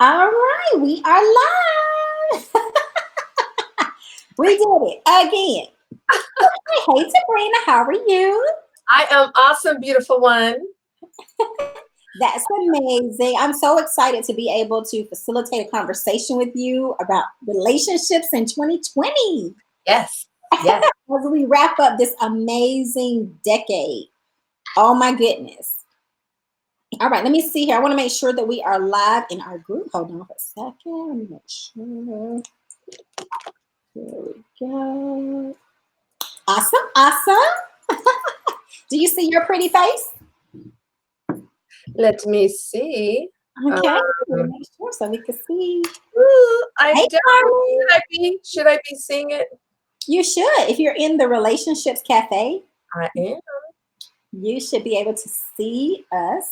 All right, we are live. We did it again. Hey, Debrena, how are you? I am awesome, beautiful one. That's amazing. I'm so excited to be able to facilitate a conversation with you about relationships in 2020 Yes, yes. as we wrap up this amazing decade. Oh my goodness. All right, let me see here. I want to make sure that we are live in our group. Hold on for a second. Let me make sure. Here we go. Awesome, awesome. Do you see your pretty face? Let me see. Okay, let me Um, make sure so we can see. I Hey, don't. Carmen. Should I be seeing it? You should. If you're in the Relationships Cafe, I am. you should be able to see us.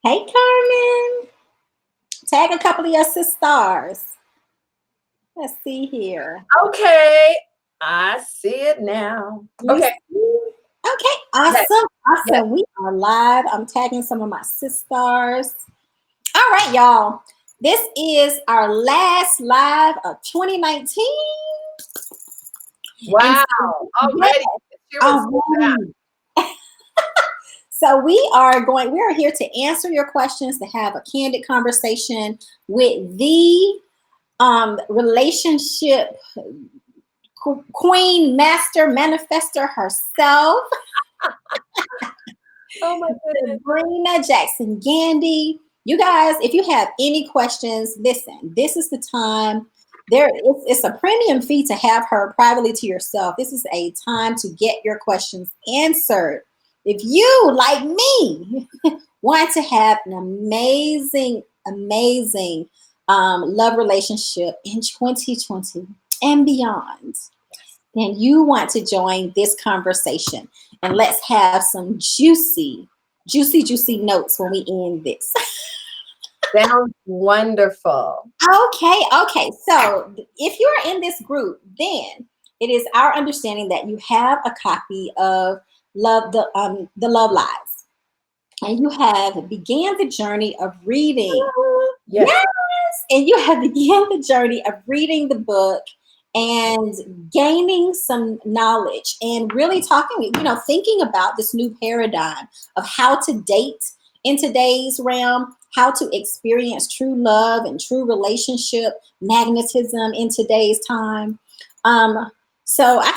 Hey, Carmen. Tag a couple of your sisters. Let's see here. Okay, I see it now. You Okay. see? Okay, Yes. awesome. Yes. Awesome. We are live. I'm tagging some of my sisters. All right, y'all. This is our last live of 2019. And Wow. so, yes, Already. This year was so fast. already. So we are here to answer your questions, to have a candid conversation with the relationship queen, master, manifester herself, Oh my goodness. Debrena Jackson Gandy. You guys, if you have any questions, listen, this is the time. It's a premium fee to have her privately to yourself. This is a time to get your questions answered. If you, like me, want to have an amazing, amazing love relationship in 2020 and beyond, then you want to join this conversation. And let's have some juicy notes when we end this. Sounds wonderful. Okay. So if you are in this group, then it is our understanding that you have a copy of the Love Lives, and you have began the journey of reading. Yes. Yes, and you have began the journey of reading the book and gaining some knowledge and really talking, thinking about this new paradigm of how to date in today's realm, how to experience true love and true relationship, magnetism in today's time. Um, so I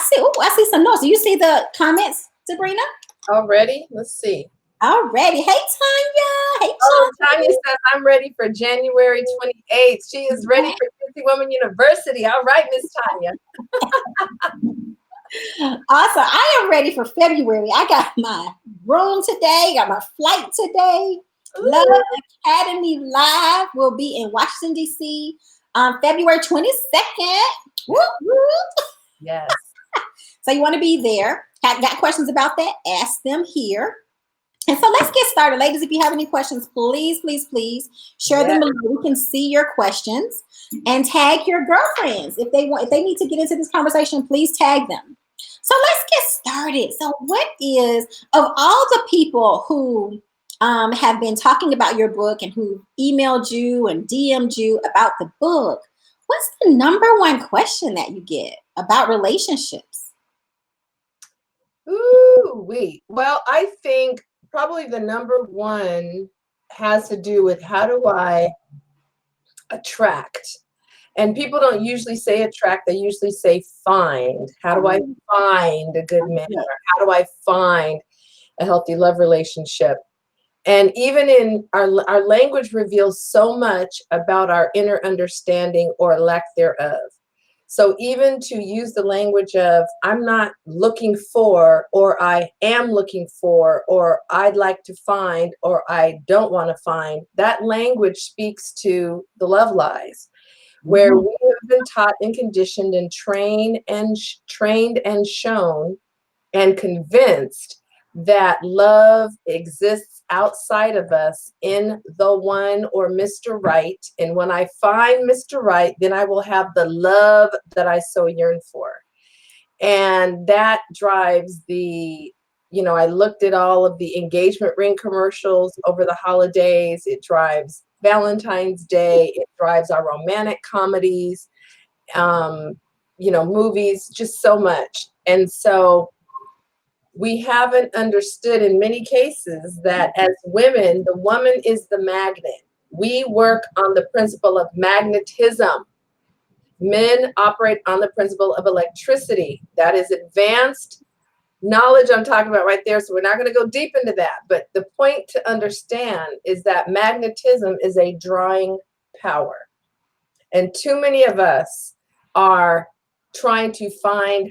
see some notes. Do you see the comments, Sabrina? Already? Let's see. Already. Hey, Tanya. Hey, Oh, Tanya Tanya. says, I'm ready for January 28th. She is ready for Kissy Woman University. All right, Miss Tanya. Awesome. I am ready for February. I got my room today, got my flight today. Love Ooh, Academy Live will be in Washington, D.C. on February 22nd. Whoop, whoop. yes. So you want to be there. Got questions about that? Ask them here. And so let's get started. Ladies, if you have any questions, please share them Yes. below. We can see your questions and tag your girlfriends. If they need to get into this conversation, please tag them. So let's get started. So what is, of all the people who have been talking about your book and who emailed you and DM'd you about the book, what's the number one question that you get about relationships? Ooh, wait. Well, I think probably the number one has to do with how do I attract? And people don't usually say attract, they usually say find. How do I find a good man? Or how do I find a healthy love relationship? And even in our language reveals so much about our inner understanding or lack thereof. So even to use the language of I'm not looking for, or I am looking for, or I'd like to find, or I don't want to find, that language speaks to the love lies, where we have been taught and conditioned and trained and shown and convinced that love exists outside of us in the one or Mr. Right. And when I find Mr. Right, then I will have the love that I so yearn for. And that drives the, I looked at all of the engagement ring commercials over the holidays. It drives Valentine's Day. It drives our romantic comedies, movies, just so much. And so we haven't understood in many cases that as women, the woman is the magnet. We work on the principle of magnetism. Men operate on the principle of electricity. That is advanced knowledge I'm talking about right there. So we're not going to go deep into that. But the point to understand is that magnetism is a drawing power. And too many of us are trying to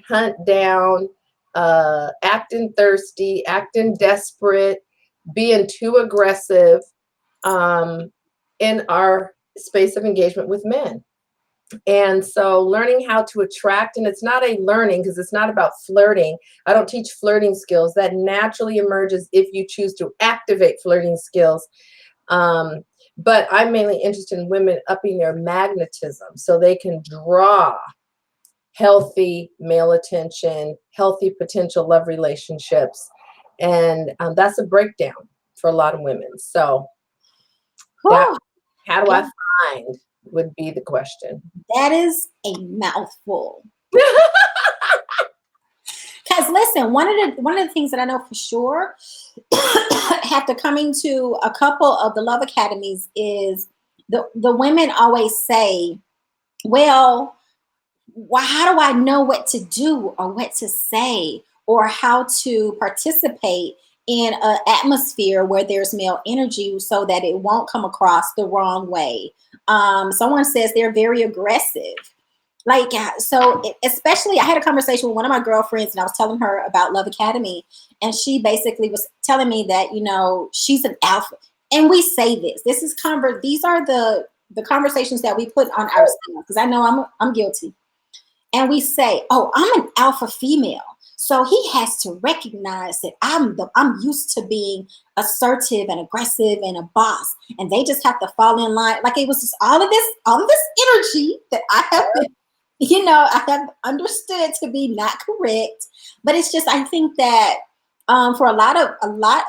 hunt down, acting thirsty, acting desperate, being too aggressive in our space of engagement with men. And so learning how to attract, and it's not a learning because it's not about flirting. I don't teach flirting skills. That naturally emerges if you choose to activate flirting skills. But I'm mainly interested in women upping their magnetism so they can draw healthy male attention, healthy potential love relationships. And that's a breakdown for a lot of women. So how do I find would be the question. That is a mouthful. Because listen, one of the things that I know for sure after coming to a couple of the love academies is the women always say, well, how do I know what to do or what to say or how to participate in an atmosphere where there's male energy so that it won't come across the wrong way? Someone says they're very aggressive. So especially I had a conversation with one of my girlfriends and I was telling her about Love Academy, and she basically was telling me that, she's an alpha. And we say this is these are the conversations that we put on ourselves, because I know I'm guilty. And we say, oh, I'm an alpha female. So he has to recognize that I'm used to being assertive and aggressive and a boss. And they just have to fall in line. Like it was just all of this energy that I have been, I have understood to be not correct. But it's just, I think that for a lot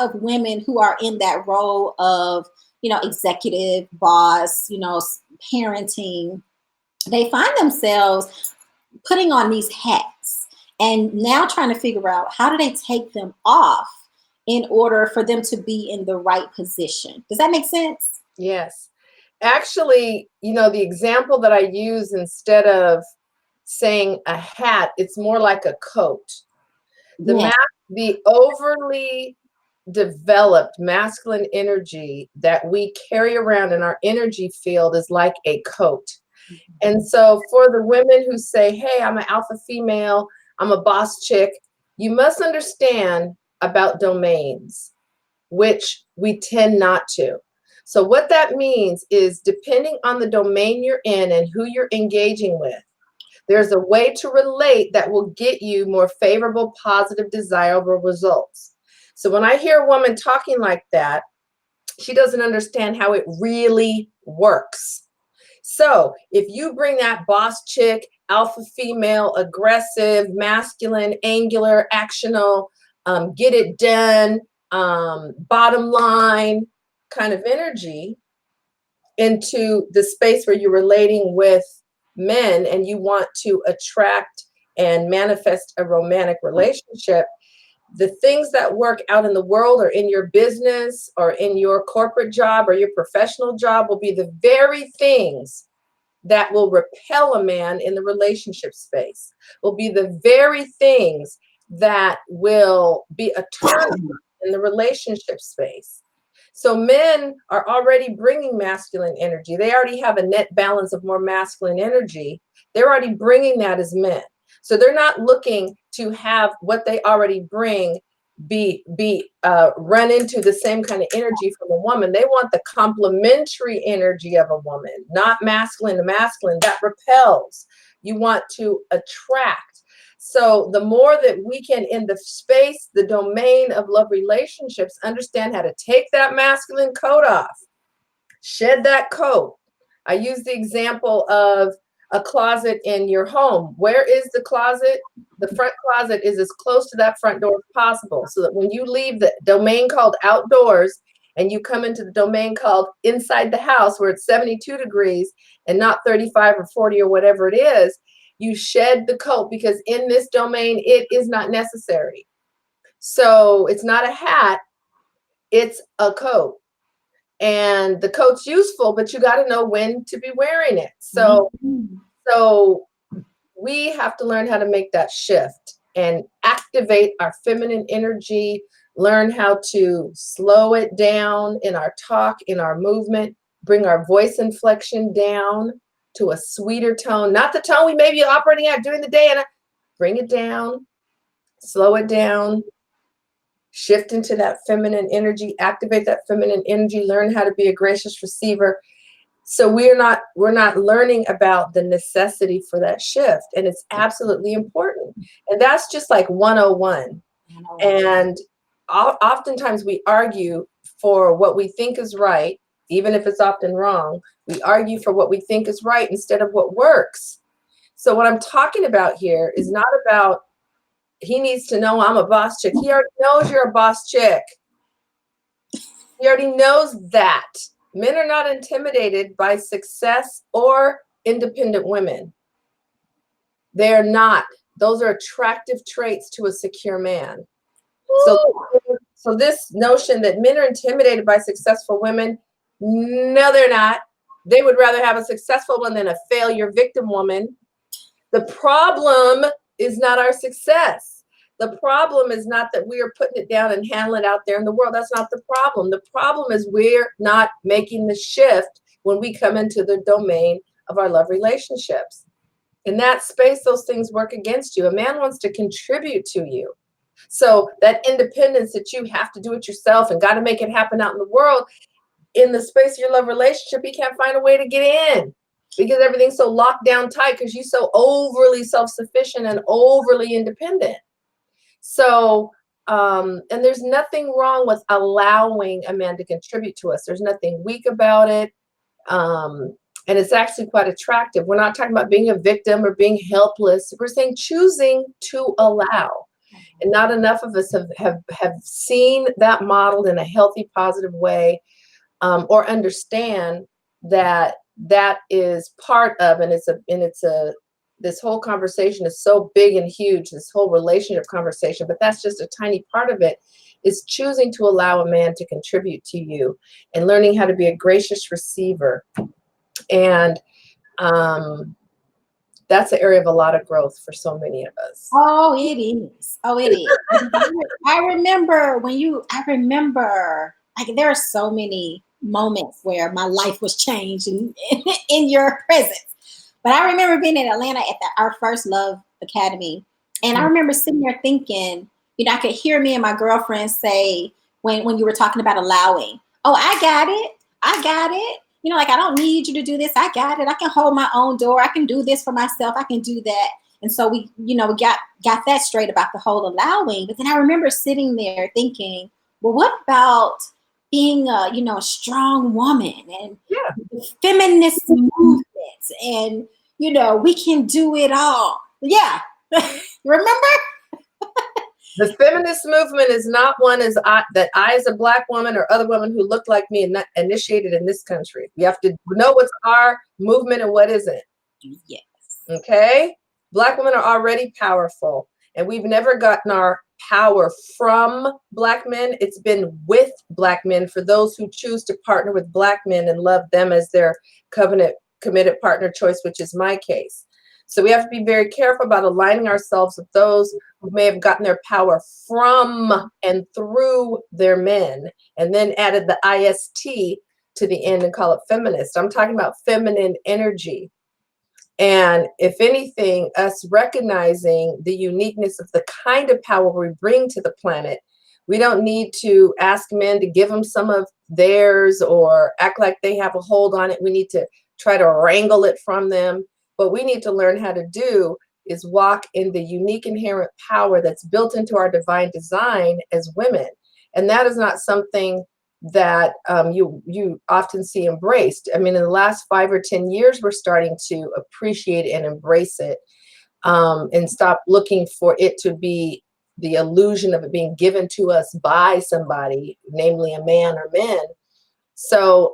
of women who are in that role of, executive boss, parenting, they find themselves putting on these hats and now trying to figure out how do they take them off in order for them to be in the right position. Does that make sense? Yes. Actually, the example that I use, instead of saying a hat, it's more like a coat. The overly developed masculine energy that we carry around in our energy field is like a coat. And so for the women who say, hey, I'm an alpha female, I'm a boss chick, you must understand about domains, which we tend not to. So what that means is, depending on the domain you're in and who you're engaging with, there's a way to relate that will get you more favorable, positive, desirable results. So when I hear a woman talking like that, she doesn't understand how it really works. So if you bring that boss chick, alpha female, aggressive, masculine, angular, actional, get it done, bottom line kind of energy into the space where you're relating with men and you want to attract and manifest a romantic relationship, the things that work out in the world or in your business or in your corporate job or your professional job will be the very things that will repel a man in the relationship space, will be the very things that will be a turn in the relationship space. So men are already bringing masculine energy. They already have a net balance of more masculine energy. They're already bringing that as men. So they're not looking to have what they already bring be run into the same kind of energy from a woman. They want the complementary energy of a woman, not masculine to masculine. That repels. You want to attract. So the more that we can, in the space, the domain of love relationships, understand how to take that masculine coat off, shed that coat. I use the example of a closet in your home. Where is the closet? The front closet is as close to that front door as possible, so that when you leave the domain called outdoors and you come into the domain called inside the house, where it's 72 degrees and not 35 or 40 or whatever it is, you shed the coat, because in this domain, it is not necessary. So it's not a hat, it's a coat. And the coat's useful, but you got to know when to be wearing it. So we have to learn how to make that shift and activate our feminine energy, learn how to slow it down in our talk, in our movement, bring our voice inflection down to a sweeter tone, not the tone we may be operating at during the day, and bring it down, slow it down, shift into that feminine energy, activate that feminine energy, learn how to be a gracious receiver. So we're not learning about the necessity for that shift, and it's absolutely important. And that's just like 101. And oftentimes we argue for what we think is right, even if it's often wrong. We argue for what we think is right instead of what works. So what I'm talking about here is not about he needs to know I'm a boss chick. He already knows you're a boss chick. He already knows that. Men are not intimidated by success or independent women. They're not. Those are attractive traits to a secure man. So this notion that men are intimidated by successful women, no, they're not. They would rather have a successful one than a failure victim woman. The problem is not our success. The problem is not that we are putting it down and handling it out there in the world. That's not the problem. The problem is we're not making the shift when we come into the domain of our love relationships. In that space, those things work against you. A man wants to contribute to you. So that independence that you have to do it yourself and got to make it happen out in the world, in the space of your love relationship, he can't find a way to get in because everything's so locked down tight because you're so overly self-sufficient and overly independent. So, and there's nothing wrong with allowing a man to contribute to us. There's nothing weak about it. And it's actually quite attractive. We're not talking about being a victim or being helpless. We're saying choosing to allow. And not enough of us have seen that modeled in a healthy, positive way, or understand that that is part of, this whole conversation is so big and huge, this whole relationship conversation, but that's just a tiny part of it, is choosing to allow a man to contribute to you and learning how to be a gracious receiver. And that's an area of a lot of growth for so many of us. Oh, it is. Oh, it is. I remember like there are so many moments where my life was changed in your presence. But I remember being in Atlanta at our first Love Academy. And I remember sitting there thinking, I could hear me and my girlfriend say when you were talking about allowing, oh, I got it. I got it. Like, I don't need you to do this. I got it. I can hold my own door. I can do this for myself. I can do that. And so we got that straight about the whole allowing. But then I remember sitting there thinking, well, what about being a strong woman and the feminist movement and, we can do it all. Yeah. Remember? The feminist movement is not one that I, as a Black woman or other women who look like me, not initiated in this country. We have to know what's our movement and what isn't. Yes. Okay? Black women are already powerful, and we've never gotten our power from Black men. It's been with Black men for those who choose to partner with Black men and love them as their covenant committed partner choice, which is my case. So we have to be very careful about aligning ourselves with those who may have gotten their power from and through their men, and then added the IST to the end and call it feminist. I'm talking about feminine energy. And if anything, us recognizing the uniqueness of the kind of power we bring to the planet, we don't need to ask men to give them some of theirs or act like they have a hold on it. We need to try to wrangle it from them. What we need to learn how to do is walk in the unique inherent power that's built into our divine design as women. And that is not something that you often see embraced. I mean, in the last 5 or 10 years, we're starting to appreciate and embrace it, and stop looking for it to be the illusion of it being given to us by somebody, namely a man or men. So,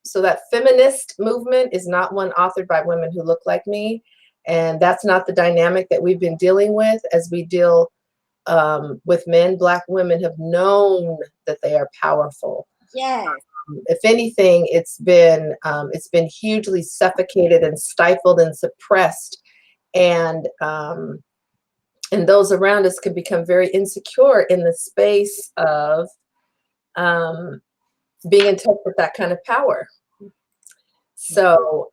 so that feminist movement is not one authored by women who look like me. And that's not the dynamic that we've been dealing with as we deal with men. Black women have known that they are powerful. Yes. If anything, it's been hugely suffocated and stifled and suppressed, and those around us can become very insecure in the space of being in touch with that kind of power. So,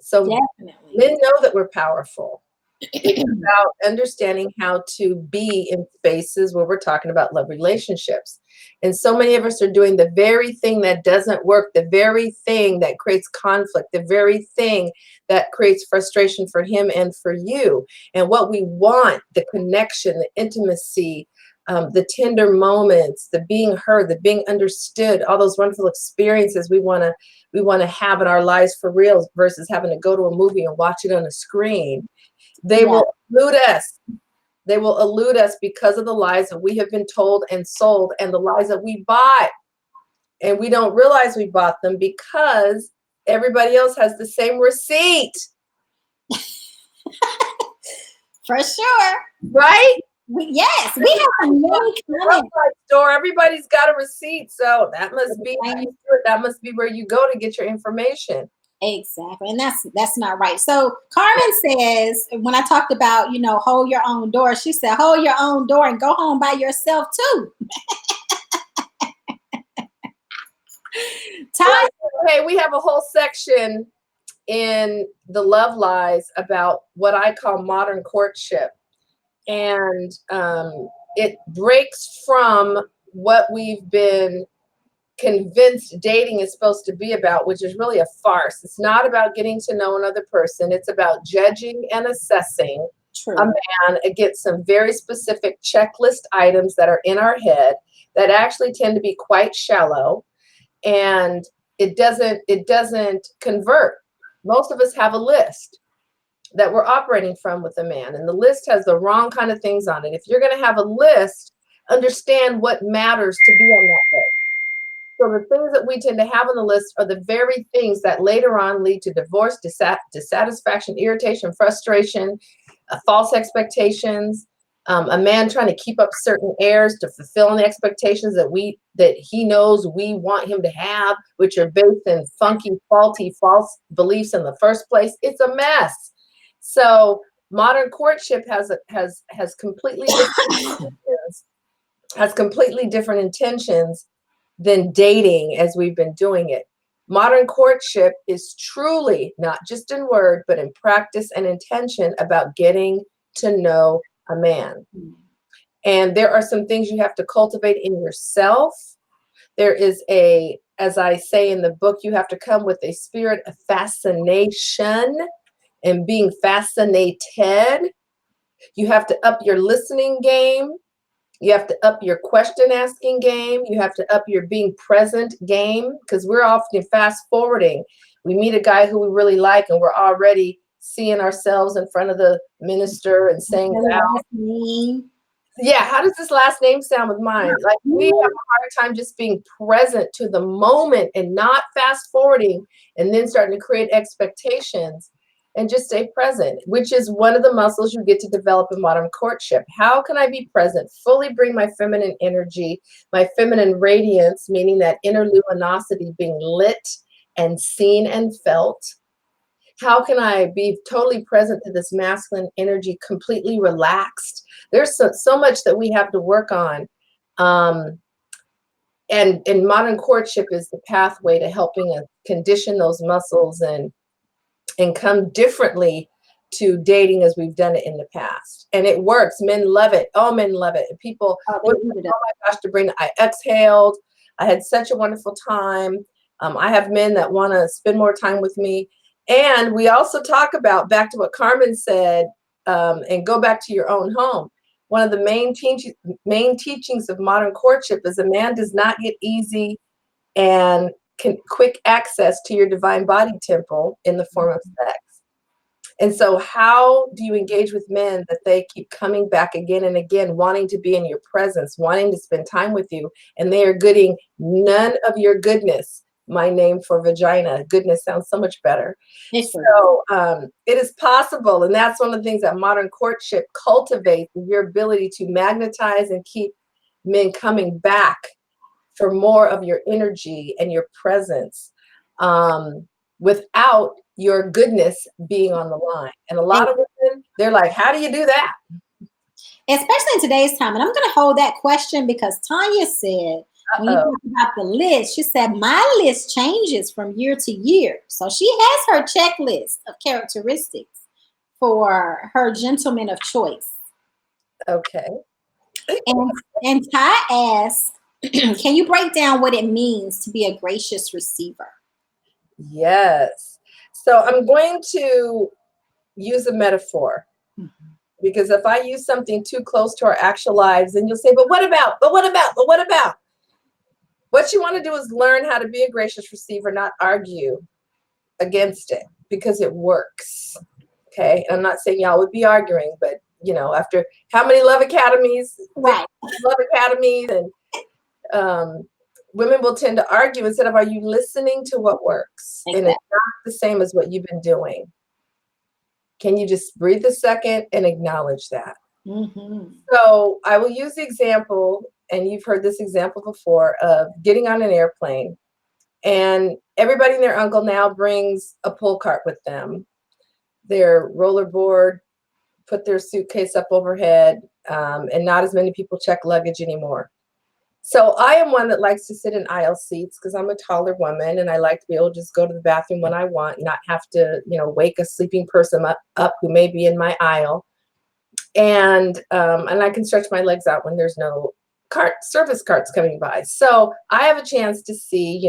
so Definitely. men know that we're powerful. It's about understanding how to be in spaces where we're talking about love relationships. And so many of us are doing the very thing that doesn't work, the very thing that creates conflict, the very thing that creates frustration for him and for you. And what we want, the connection, the intimacy, the tender moments, the being heard, the being understood, all those wonderful experiences we want to have in our lives for real versus having to go to a movie and watch it on a screen. They will elude us. They will elude us because of the lies that we have been told and sold, and the lies that we bought. And we don't realize we bought them because everybody else has the same receipt. For sure. Right? Yes, we have many comments. Store, everybody's got a receipt, so that must be where you go to get your information. Exactly. And that's not right. So Carmen says, when I talked about, hold your own door, she said, hold your own door and go home by yourself too. Hey, we have a whole section in the Love Lies about what I call modern courtship. And it breaks from what we've been convinced dating is supposed to be about, which is really a farce. It's not about getting to know another person. It's about judging and assessing a man against some very specific checklist items that are in our head that actually tend to be quite shallow, and it doesn't convert. Most of us have a list that we're operating from with a man, and the list has the wrong kind of things on it. If you're going to have a list, understand what matters to be on that list. So the things that we tend to have on the list are the very things that later on lead to divorce, dissatisfaction, irritation, frustration, false expectations, a man trying to keep up certain airs to fulfill the expectations that he knows we want him to have, which are based in funky, faulty, false beliefs in the first place. It's a mess. So modern courtship has completely different intentions than dating as we've been doing it. Modern courtship is truly, not just in word, but in practice and intention, about getting to know a man. And there are some things you have to cultivate in yourself. There is as I say in the book, you have to come with a spirit of fascination and being fascinated. You have to up your listening game. You have to up your question asking game. You have to up your being present game, because we're often fast forwarding. We meet a guy who we really like and we're already seeing ourselves in front of the minister and saying, yeah, how does this last name sound with mine? Like, we have a hard time just being present to the moment and not fast forwarding and then starting to create expectations. And just stay present, which is one of the muscles you get to develop in modern courtship. How can I be present, fully bring my feminine energy, my feminine radiance, meaning that inner luminosity being lit and seen and felt? How can I be totally present to this masculine energy, completely relaxed? There's so much that we have to work on. And modern courtship is the pathway to helping us condition those muscles and come differently to dating as we've done it in the past. And it works. Men love it. Oh, men love it. And people, oh my gosh, Debrena, I exhaled. I had such a wonderful time. I have men that want to spend more time with me. And we also talk about, back to what Carmen said, and go back to your own home. One of the main teachings of modern courtship is a man does not get easy and quick access to your divine body temple in the form of sex. And so how do you engage with men that they keep coming back again and again, wanting to be in your presence, wanting to spend time with you, and they are getting none of your goodness? My name for vagina. Goodness sounds so much better. So it is possible, and that's one of the things that modern courtship cultivates, is your ability to magnetize and keep men coming back for more of your energy and your presence, without your goodness being on the line. And a lot of women, they're like, how do you do that? Especially in today's time. And I'm going to hold that question because Tanya said, when you talk about the list, she said, my list changes from year to year. So she has her checklist of characteristics for her gentleman of choice. Okay. And Ty asks, can you break down what it means to be a gracious receiver? Yes. So I'm going to use a metaphor, because if I use something too close to our actual lives, then you'll say, but what about, but what about, but what about? What you want to do is learn how to be a gracious receiver, not argue against it, because it works. Okay. And I'm not saying y'all would be arguing, but you know, after how many love academies, right? Love academies, and women will tend to argue instead of, are you listening to what works? Exactly. And it's not the same as what you've been doing. Can you just breathe a second and acknowledge that? So I will use the example, and you've heard this example before, of getting on an airplane, and everybody and their uncle now brings a pull cart with them, their rollerboard, put their suitcase up overhead, and not as many people check luggage anymore. So I am one that likes to sit in aisle seats because I'm a taller woman, and I like to be able to just go to the bathroom when I want, not have to, wake a sleeping person up who may be in my aisle. And I can stretch my legs out when there's no service carts coming by. So I have a chance to see,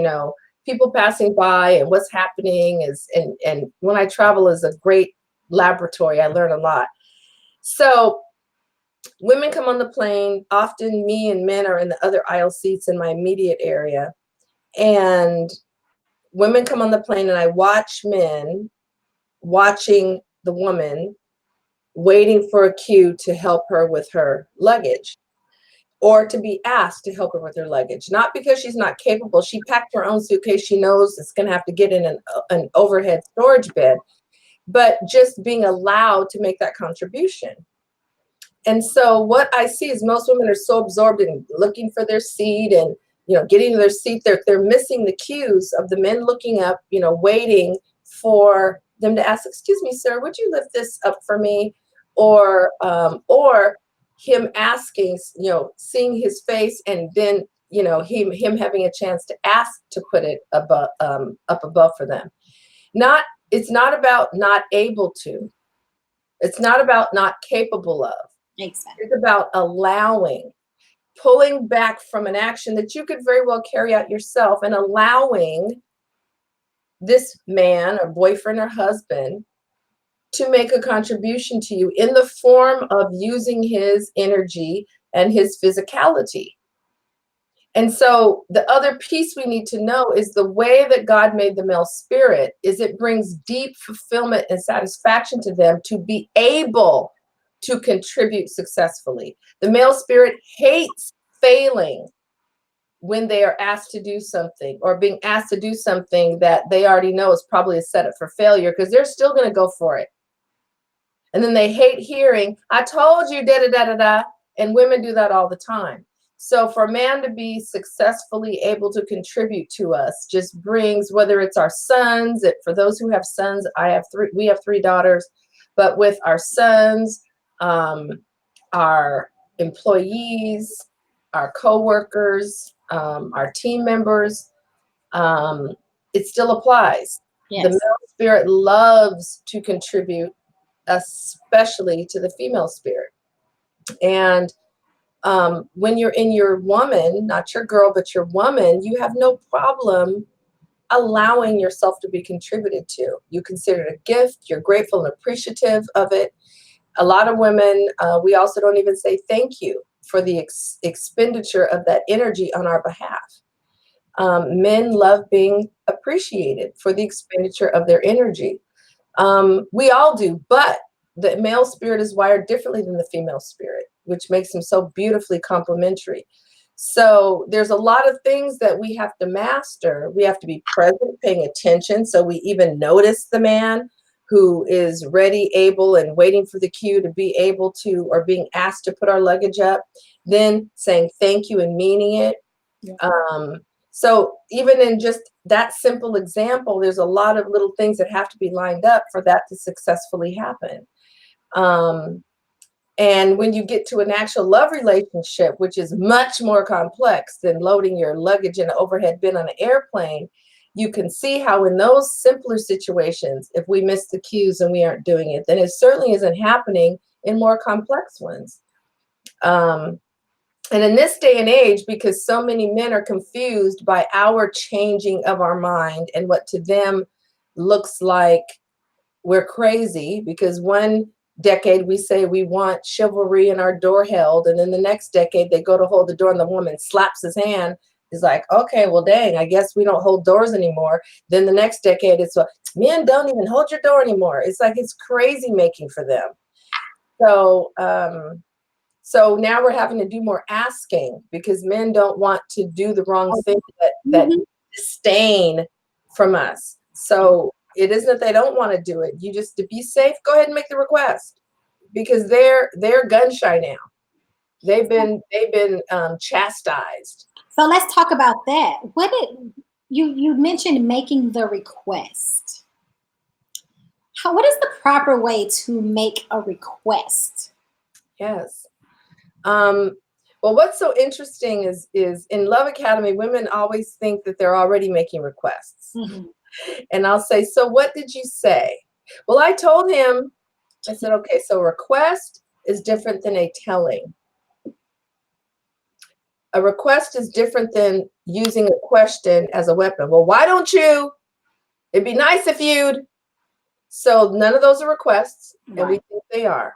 people passing by and what's happening and when I travel is a great laboratory. I learn a lot. So women come on the plane. Often me and men are in the other aisle seats in my immediate area. And women come on the plane, and I watch men watching the woman, waiting for a cue to help her with her luggage, or to be asked to help her with her luggage. Not because she's not capable. She packed her own suitcase. She knows it's going to have to get in an overhead storage bin, but just being allowed to make that contribution. And so what I see is most women are so absorbed in looking for their seat and, getting to their seat. They're missing the cues of the men looking up, waiting for them to ask, excuse me, sir, would you lift this up for me? Or him asking, seeing his face, and then, him having a chance to ask to put it above, up above for them. It's not about not able to. It's not about not capable of. Exactly. It's about allowing, pulling back from an action that you could very well carry out yourself, and allowing this man or boyfriend or husband to make a contribution to you in the form of using his energy and his physicality. And so the other piece we need to know is the way that God made the male spirit is it brings deep fulfillment and satisfaction to them to be able to contribute successfully. The male spirit hates failing when they are asked to do something, or being asked to do something that they already know is probably a setup for failure, because they're still going to go for it. And then they hate hearing, I told you, da da da da da. And women do that all the time. So for a man to be successfully able to contribute to us just brings, whether it's our sons, for those who have sons, we have 3 daughters, but with our sons, our employees, our coworkers, our team members, it still applies. Yes. The male spirit loves to contribute, especially to the female spirit. And when you're in your woman, not your girl, but your woman, you have no problem allowing yourself to be contributed to. You consider it a gift. You're grateful and appreciative of it. A lot of women, we also don't even say thank you for the expenditure of that energy on our behalf. Men love being appreciated for the expenditure of their energy. We all do, but the male spirit is wired differently than the female spirit, which makes them so beautifully complementary. So there's a lot of things that we have to master. We have to be present, paying attention, so we even notice the man who is ready, able, and waiting for the cue to be able to, or being asked to put our luggage up, then saying thank you and meaning it. Yeah. So even in just that simple example, there's a lot of little things that have to be lined up for that to successfully happen. And when you get to an actual love relationship, which is much more complex than loading your luggage in an overhead bin on an airplane, you can see how in those simpler situations, if we miss the cues and we aren't doing it, then it certainly isn't happening in more complex ones. And in this day and age, because so many men are confused by our changing of our mind and what to them looks like we're crazy, because one decade we say we want chivalry and our door held, and then the next decade they go to hold the door and the woman slaps his hand. He's like, okay, well, dang, I guess we don't hold doors anymore. Then the next decade it's, well, men don't even hold your door anymore. It's like it's crazy making for them. So now we're having to do more asking, because men don't want to do the wrong thing that disdain from us. So it isn't that they don't want to do it. You just, to be safe, go ahead and make the request, because they're gun shy now. They've been chastised. So let's talk about that. What did you mentioned making the request? What is the proper way to make a request? Yes. Well, what's so interesting is in Love Academy, women always think that they're already making requests. Mm-hmm. And I'll say, so what did you say? Well, I told him, I said, okay, so a request is different than a telling. A request is different than using a question as a weapon. Well, why don't you? It'd be nice if you'd. So none of those are requests, and we think they are.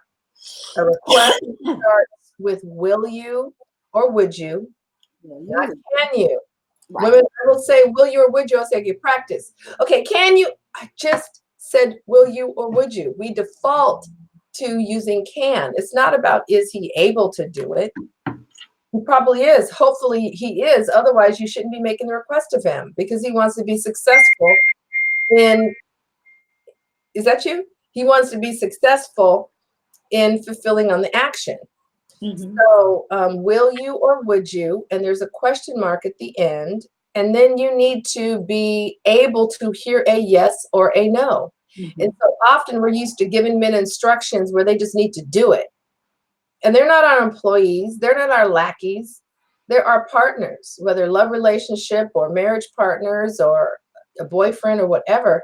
A request starts with will you or would you, not can you. Right. Women will say will you or would you. I'll say, okay, practice. Okay, can you? I just said will you or would you. We default to using can. It's not about is he able to do it. He probably is. Hopefully he is. Otherwise, you shouldn't be making the request of him, because he wants to be successful in, is that you? He wants to be successful in fulfilling on the action. Mm-hmm. So will you or would you? And there's a question mark at the end. And then you need to be able to hear a yes or a no. Mm-hmm. And so often we're used to giving men instructions where they just need to do it. And they're not our employees. They're not our lackeys. They're our partners, whether love relationship or marriage partners or a boyfriend or whatever.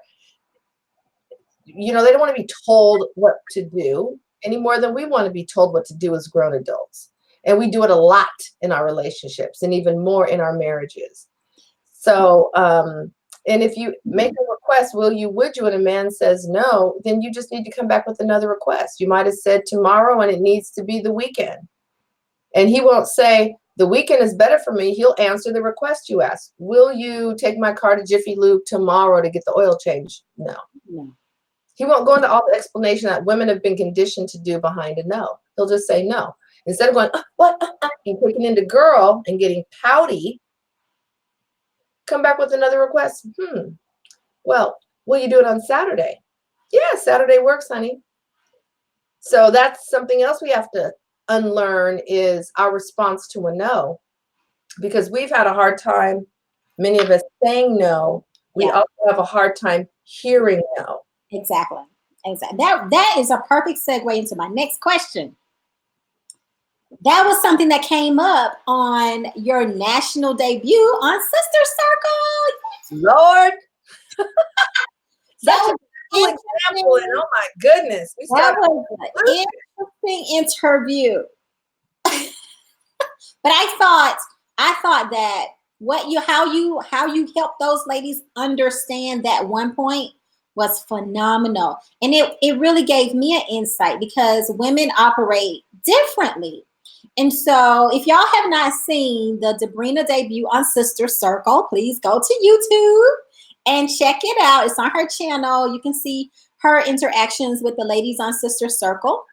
You know, they don't want to be told what to do any more than we want to be told what to do as grown adults. And we do it a lot in our relationships, and even more in our marriages. So, and if you make a request, will you, would you, and a man says no, then you just need to come back with another request. You might have said tomorrow, and it needs to be the weekend. And he won't say, the weekend is better for me. He'll answer the request you ask. Will you take my car to Jiffy Lube tomorrow to get the oil change? No. He won't go into all the explanation that women have been conditioned to do behind a no. He'll just say no. Instead of going, what, and clicking into girl and getting pouty, come back with another request. Well, will you do it on Saturday? Yeah, Saturday works, honey. So that's something else we have to unlearn, is our response to a no. Because we've had a hard time, many of us, saying no. We also have a hard time hearing no. Exactly. That is a perfect segue into my next question. That was something that came up on your national debut on Sister Circle. Lord. Such a cool example, and oh my goodness. That was an interesting interview. But I thought that how you helped those ladies understand that one point was phenomenal. And it really gave me an insight, because women operate differently. And so if y'all have not seen the Debrena debut on Sister Circle, please go to YouTube and check it out. It's on her channel. You can see her interactions with the ladies on Sister Circle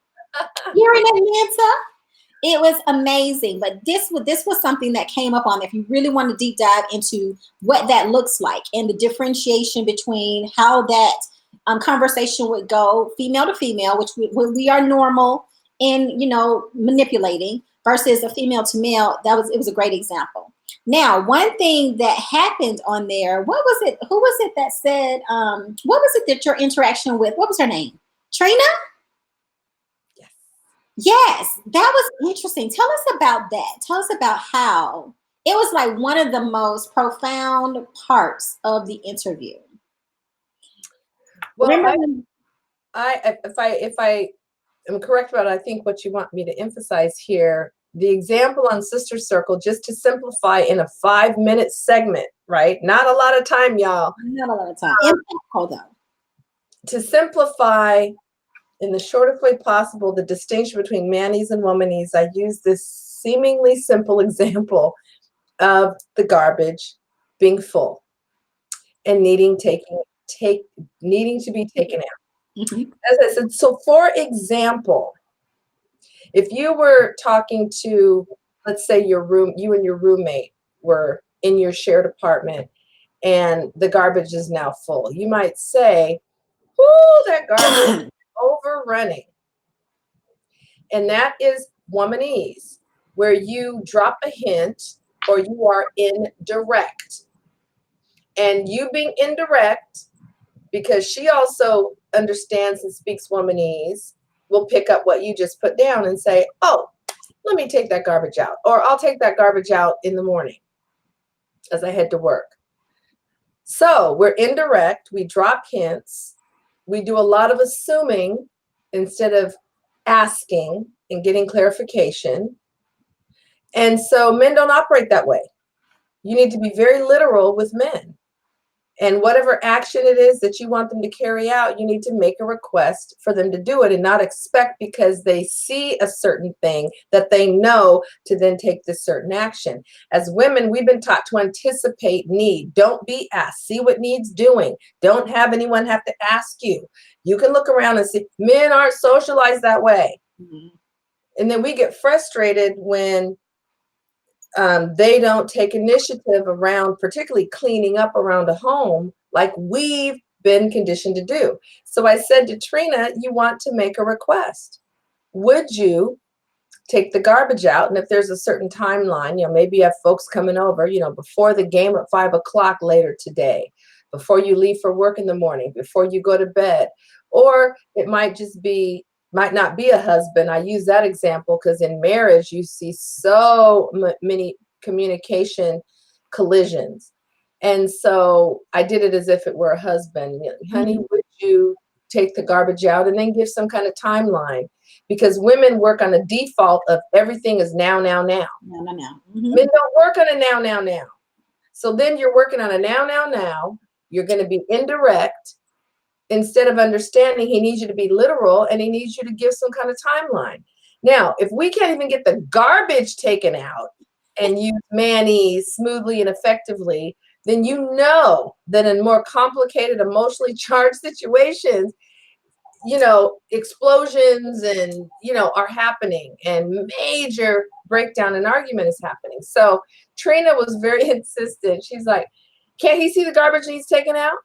here in Atlanta. It was amazing, but this was something that came up on. If you really want to deep dive into what that looks like and the differentiation between how that conversation would go, female to female, which we are normal in, manipulating, versus a female to male. It was a great example. Now, one thing that happened on there, what was it? Who was it that said? What was it that your interaction with? What was her name? Trina. Yes, that was interesting. Tell us about that. Tell us about how it was like one of the most profound parts of the interview. Well, if I am correct about it, I think what you want me to emphasize here, the example on Sister Circle, just to simplify in a 5-minute segment, right? Not a lot of time, y'all. Not a lot of time. Impactful though. To simplify in the shortest way possible the distinction between manese and womanese, I use this seemingly simple example of the garbage being full and needing to be taken out. Mm-hmm. As I said, so for example, if you were talking to, let's say you and your roommate were in your shared apartment and the garbage is now full, you might say, "Ooh, that garbage is overrunning." And that is womanese, where you drop a hint or you are indirect. And you being indirect, because she also understands and speaks womanese, will pick up what you just put down and say, "Oh, let me take that garbage out." Or "I'll take that garbage out in the morning as I head to work." So we're indirect, we drop hints, we do a lot of assuming instead of asking and getting clarification. And so men don't operate that way. You need to be very literal with men. And whatever action it is that you want them to carry out, you need to make a request for them to do it and not expect because they see a certain thing that they know to then take this certain action. As women, we've been taught to anticipate need. Don't be asked. See what needs doing. Don't have anyone have to ask you. You can look around and see men aren't socialized that way. Mm-hmm. And then we get frustrated when they don't take initiative around, particularly cleaning up around a home, like we've been conditioned to do. So I said to Trina, you want to make a request. Would you take the garbage out? And if there's a certain timeline, maybe you have folks coming over, before the game at 5 o'clock later today, before you leave for work in the morning, before you go to bed, or it might not be a husband. I use that example because in marriage, you see so many communication collisions. And so I did it as if it were a husband. "Honey, would you take the garbage out?" And then give some kind of timeline. Because women work on a default of everything is now. No. Mm-hmm. Men don't work on a now. So then you're working on a now. You're going to be indirect. Instead of understanding, he needs you to be literal and he needs you to give some kind of timeline. Now, if we can't even get the garbage taken out and use manese smoothly and effectively, then you know that in more complicated, emotionally charged situations, explosions and, are happening and major breakdown and argument is happening. So Trina was very insistent. She's like, "Can't he see the garbage needs taken out?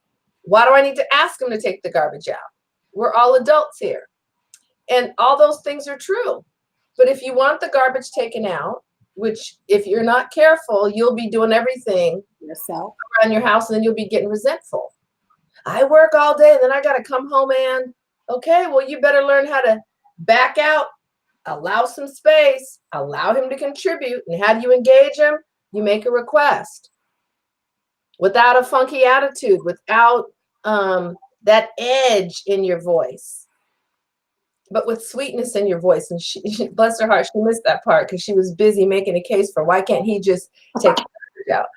Why do I need to ask him to take the garbage out? We're all adults here." And all those things are true. But if you want the garbage taken out, which if you're not careful, you'll be doing everything yourself around your house and then you'll be getting resentful. "I work all day and then I got to come home and," okay, well, you better learn how to back out, allow some space, allow him to contribute. And how do you engage him? You make a request. Without a funky attitude, without that edge in your voice, but with sweetness in your voice. And she bless her heart, she missed that part because she was busy making a case for why can't he just take the garbage out.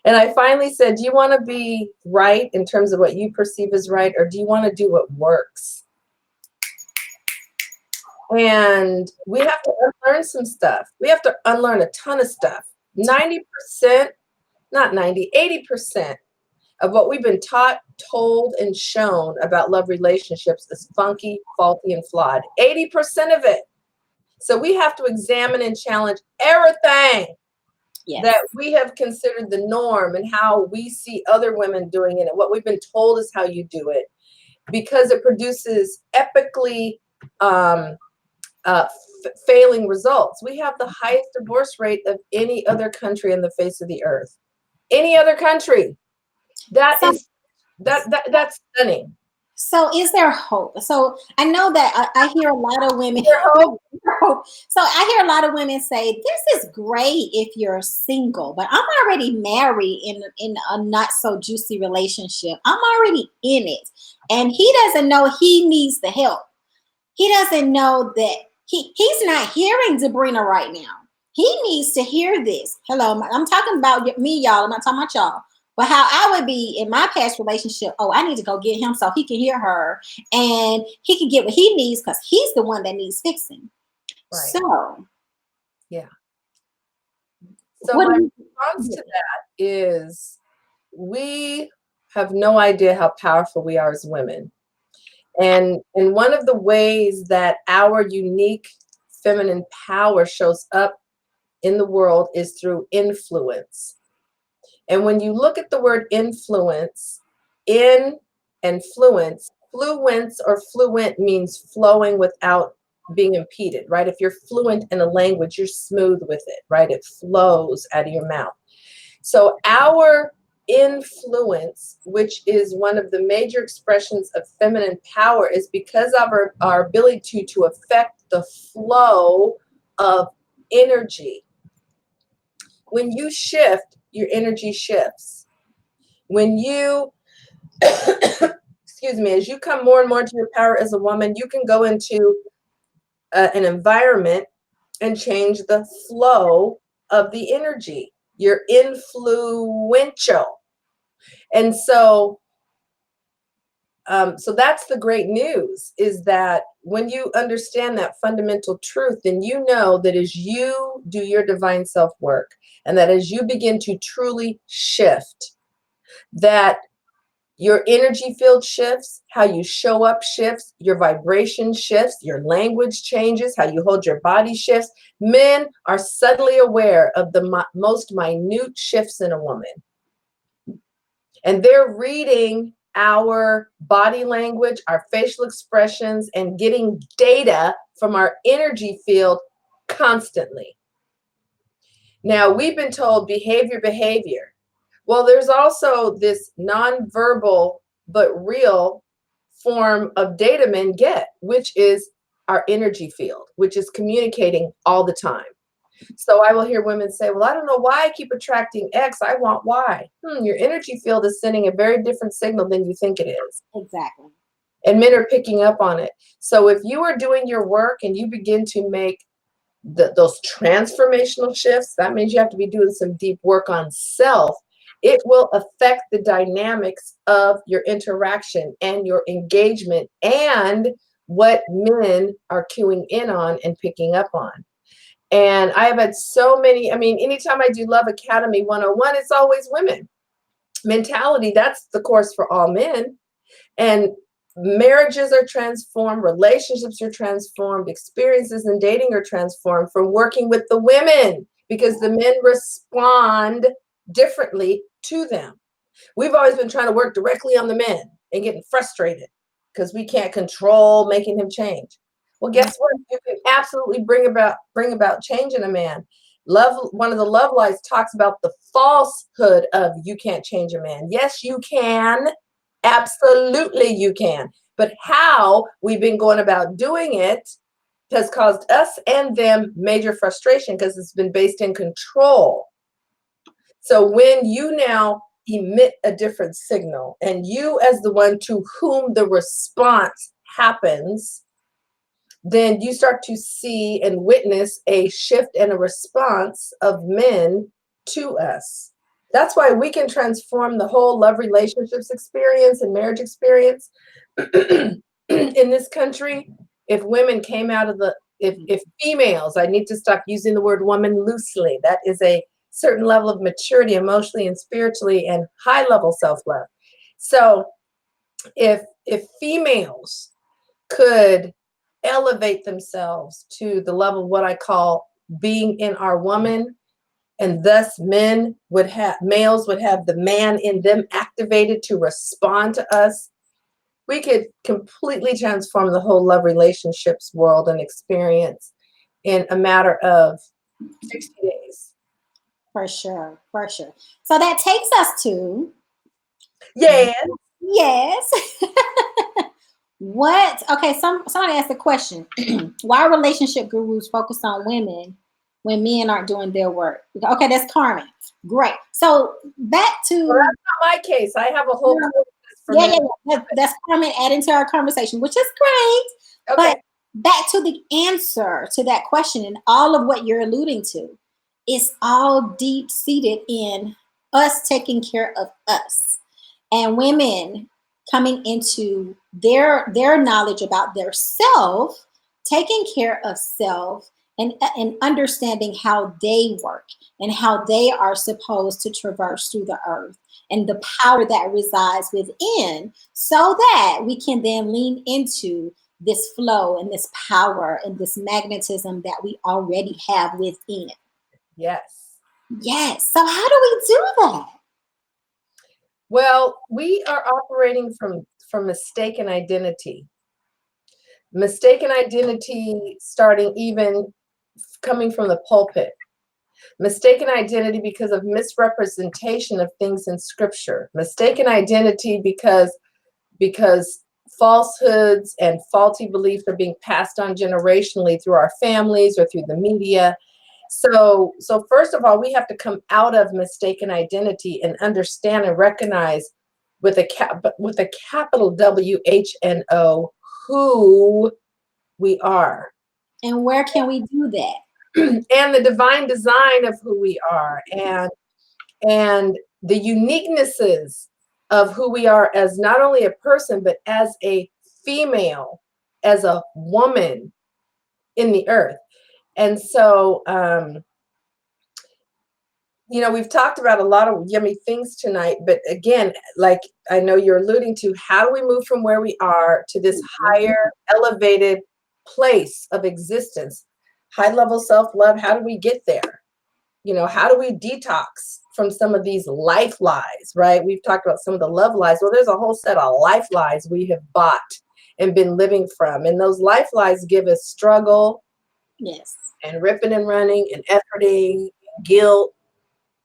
And I finally said, "Do you want to be right in terms of what you perceive as right, or do you want to do what works?" And we have to unlearn some stuff. We have to unlearn a ton of stuff. 90%, not 90, 80% of what we've been taught, told, and shown about love relationships is funky, faulty, and flawed. 80% of it. So we have to examine and challenge everything that we have considered the norm and how we see other women doing it and what we've been told is how you do it, because it produces epically failing results. We have the highest divorce rate of any other country on the face of the earth. Any other country. That's stunning. So is there hope? So I know that I hear a lot of women. So I hear a lot of women say, this is great if you're single, but I'm already married in a not so juicy relationship. I'm already in it. And he doesn't know he needs the help. He doesn't know that he's not hearing Debrena right now. He needs to hear this. Hello, I'm talking about me, y'all. I'm not talking about y'all. But how I would be in my past relationship, oh, I need to go get him so he can hear her and he can get what he needs because he's the one that needs fixing. Right. So, yeah. So my response to that is we have no idea how powerful we are as women. And one of the ways that our unique feminine power shows up in the world is through influence. And when you look at the word influence, in and fluence, fluence or fluent means flowing without being impeded, right? If you're fluent in a language, you're smooth with it, right? It flows out of your mouth. So our influence, which is one of the major expressions of feminine power, is because of our ability to affect the flow of energy. When you shift, your energy shifts. When you, excuse me, as you come more and more into your power as a woman, you can go into an environment and change the flow of the energy. You're influential. And so that's the great news, is that when you understand that fundamental truth, then you know that as you do your divine self-work, and that as you begin to truly shift, that your energy field shifts, how you show up shifts, your vibration shifts, your language changes, how you hold your body shifts. Men are subtly aware of the most minute shifts in a woman. And they're reading our body language, our facial expressions, and getting data from our energy field constantly. Now, we've been told behavior. Well, there's also this nonverbal but real form of data men get, which is our energy field, which is communicating all the time. So I will hear women say, well, I don't know why I keep attracting X. I want Y. Your energy field is sending a very different signal than you think it is. Exactly. And men are picking up on it. So if you are doing your work and you begin to make those transformational shifts, that means you have to be doing some deep work on self. It will affect the dynamics of your interaction and your engagement and what men are cueing in on and picking up on. And I have had so many, anytime I do Love Academy 101, it's always women. Mentality, that's the course for all men. And marriages are transformed, relationships are transformed, experiences in dating are transformed from working with the women, because the men respond differently to them. We've always been trying to work directly on the men and getting frustrated because we can't control making him change. Well, guess what? You can absolutely bring about change in a man. One of the love lies talks about the falsehood of you can't change a man. Yes, you can. Absolutely, you can. But how we've been going about doing it has caused us and them major frustration because it's been based in control. So when you now emit a different signal and you as the one to whom the response happens, then you start to see and witness a shift and a response of men to us. That's why we can transform the whole love relationships experience and marriage experience in this country if women came out of if females, I need to stop using the word woman loosely. That is a certain level of maturity emotionally and spiritually and high level self-love. So if females could elevate themselves to the level of what I call being in our woman, and thus males would have the man in them activated to respond to us, we could completely transform the whole love relationships world and experience in a matter of 60 days. For sure, for sure. So that takes us to Yes. yes. What? Okay, somebody asked a question. Why are relationship gurus focused on women when men aren't doing their work? Okay, that's Carmen. Great. So back to Well, that's not my case. I have a whole course for yeah, men. that's Carmen adding to our conversation, which is great. Okay. But back to the answer to that question and all of what you're alluding to, it's all deep seated in us taking care of us and women coming into their knowledge about their self, taking care of self, and understanding how they work and how they are supposed to traverse through the earth and the power that resides within, so that we can then lean into this flow and this power and this magnetism that we already have within. Yes. Yes. So how do we do that? Well, we are operating from mistaken identity. Mistaken identity starting even coming from the pulpit. Mistaken identity because of misrepresentation of things in scripture. Mistaken identity because falsehoods and faulty beliefs are being passed on generationally through our families or through the media. So first of all, we have to come out of mistaken identity and understand and recognize with a capital WHNO who we are. And where can we do that? And the divine design of who we are, and the uniquenesses of who we are as not only a person, but as a female, as a woman in the earth. And so, we've talked about a lot of yummy things tonight, but again, like I know you're alluding to, how do we move from where we are to this higher, elevated place of existence? High level self-love, how do we get there? How do we detox from some of these life lies, right? We've talked about some of the love lies. Well, there's a whole set of life lies we have bought and been living from. And those life lies give us struggle, Yes, and ripping and running and efforting, guilt,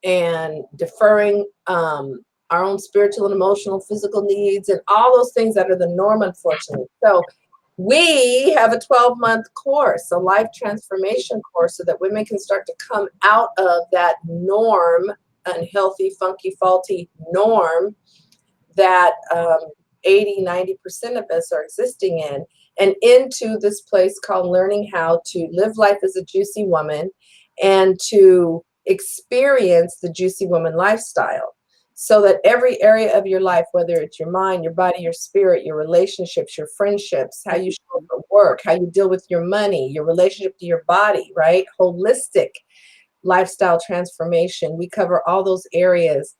and deferring our own spiritual and emotional, physical needs, and all those things that are the norm, unfortunately. So we have a 12-month course, a life transformation course, so that women can start to come out of that norm, unhealthy, funky, faulty norm that 80-90% of us are existing in, and into this place called learning how to live life as a juicy woman and to experience the juicy woman lifestyle, so that every area of your life, whether it's your mind, your body, your spirit, your relationships, your friendships, how you show up at work, how you deal with your money, your relationship to your body, right? Holistic lifestyle transformation. We cover all those areas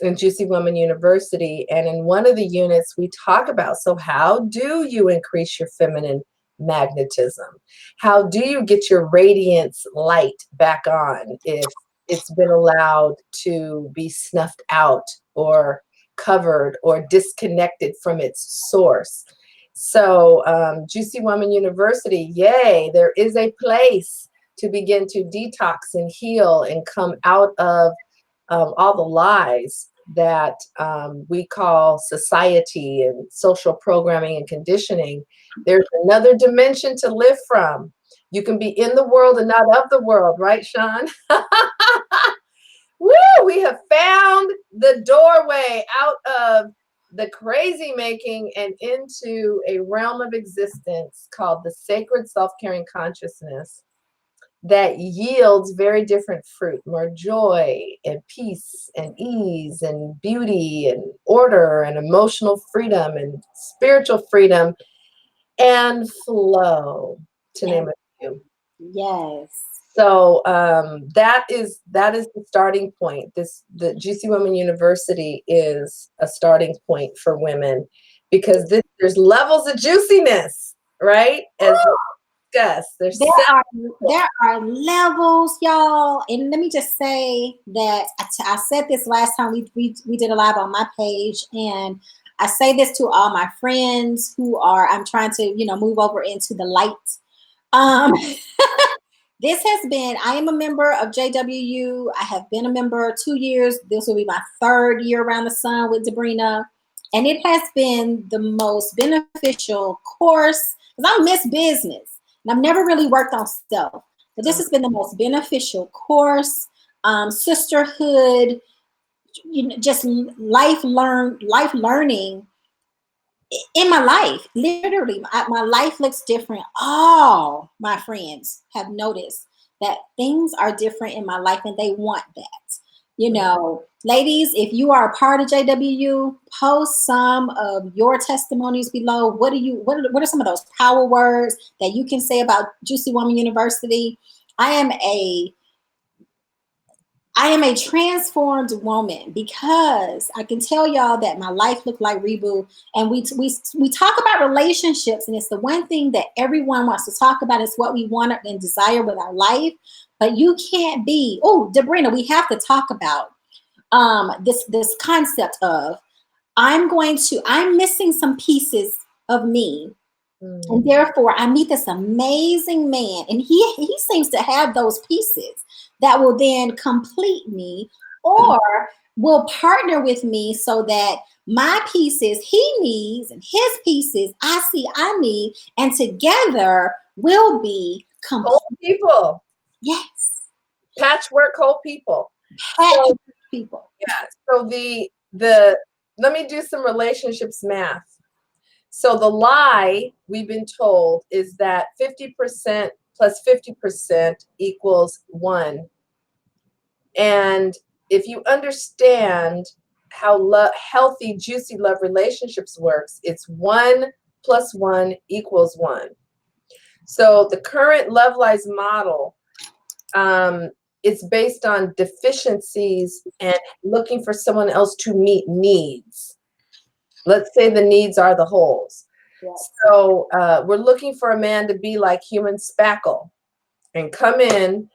in Juicy Woman University. And in one of the units, we talk about, so how do you increase your feminine magnetism? How do you get your radiance light back on if it's been allowed to be snuffed out or covered or disconnected from its source? So Juicy Woman University, yay, there is a place to begin to detox and heal and come out of all the lies that we call society and social programming and conditioning. There's another dimension to live from. You can be in the world and not of the world, right, Shan? Woo! We have found the doorway out of the crazy making and into a realm of existence called the sacred self-caring consciousness that yields very different fruit, more joy and peace and ease and beauty and order and emotional freedom and spiritual freedom. and flow, to name a few. Yes. So that is the starting point. The Juicy Woman University is a starting point for women, because there's levels of juiciness, right? As discussed, there are levels, y'all. And let me just say that I said this last time we did a live on my page, and I say this to all my friends I'm trying to, move over into the light. This has been, I am a member of JWU. I have been a member 2 years. This will be my 3rd year around the sun with Debrena. And it has been the most beneficial course, because I'm Miss Business. And I've never really worked on self. But this has been the most beneficial course, sisterhood, just life learning in my life. Literally, my life looks different. All my friends have noticed that things are different in my life, and they want that. Ladies, if you are a part of JWU, post some of your testimonies below. What are some of those power words that you can say about Juicy Woman University? I am a transformed woman, because I can tell y'all that my life looked like Reboot. And we talk about relationships, and it's the one thing that everyone wants to talk about. It's what we want and desire with our life. But you can't be, Debrena, we have to talk about this concept of I'm missing some pieces of me. And therefore, I meet this amazing man, and he seems to have those pieces that will then complete me, or will partner with me, so that my pieces he needs and his pieces I need, and together we'll be complete. Whole people. Yes. Patchwork whole people. Patchwork people. Yeah. So let me do some relationships math. So the lie we've been told is that 50% plus 50% equals 1. And if you understand how healthy, juicy love relationships works, it's 1 plus 1 equals 1. So the current Love Lies model, it's based on deficiencies and looking for someone else to meet needs. Let's say the needs are the holes. Yes. So we're looking for a man to be like human spackle and come in